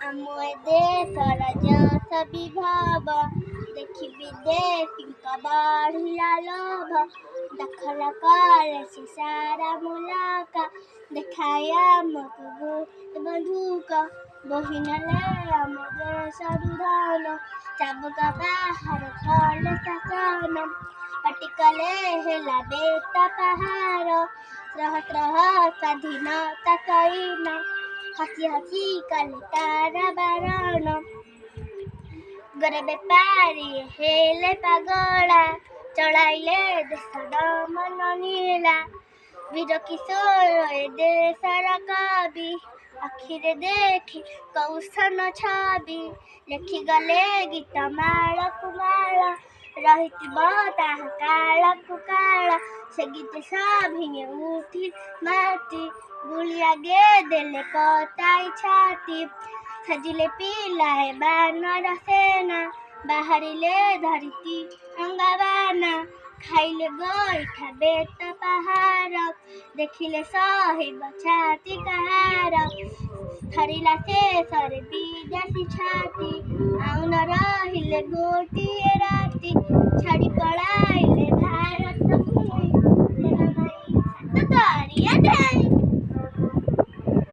ଆମ ଏ ଦେଶର ଯଶ ବିଭବ ଦେଖି ବିଦେଶୀଙ୍କ ବଢ଼ିଲା ଲୋଭ। ଦଖଲ କଲେ ସେ ସାରା ମୁଲକ ଦେଖାଏ ଆମକୁ ବନ୍ଧୁକ। ବୋହି ନେଲେ ଆମ ଦେଶରୁ ଧନ ଚାବୁକ ବାହାର କଲେ ଶାସନ। ପାଟି କଲେ ହେଲା ବେତ ପାହାର ତ୍ରହ ତ୍ରହ ସ୍ୱାଧୀନତା ସୈନ ହସି ହସି କଲେ କାରାବରଣ। ଗୋରେ ବେପାରୀ ହେଲେ ପାଗଳା ଚଳାଇଲେ ଦେଶ ଦମନ ନୀଳା। ବୀର କିଶୋର ଏ ଦେଶର କବି ଆଖିରେ ଦେଖି କୌଶନ ଛବି। ଲେଖିଗଲେ ଗୀତ ମାଳକୁ ମାଳ ରହିଥିବ ତାହା କାଳକୁ କାଳ। ସେ ଗୀତ ସଭିଏ ଉଠି ମାତି ଗୁଳି ଆଗେ ଦେଲେ ପତାଇ ଛାତି। ସାଜିଲେ ପିଲାଏ ବାନର ସେନା ବାହାରିଲେ ଧରିତ୍ରୀ ଅଙ୍ଗାବାନା। ଖାଇଲେ ଗୋଇଠା ବେତ ପାହାର ଦେଖିଲେ ସହିବ ଛାତି କାହାର। ଥରିଲା ଶେଷରେ ବିଦେଶୀ ଛାତି ଆଉ ନ ରହିଲେ ଗୋଟିଏ ରାତି।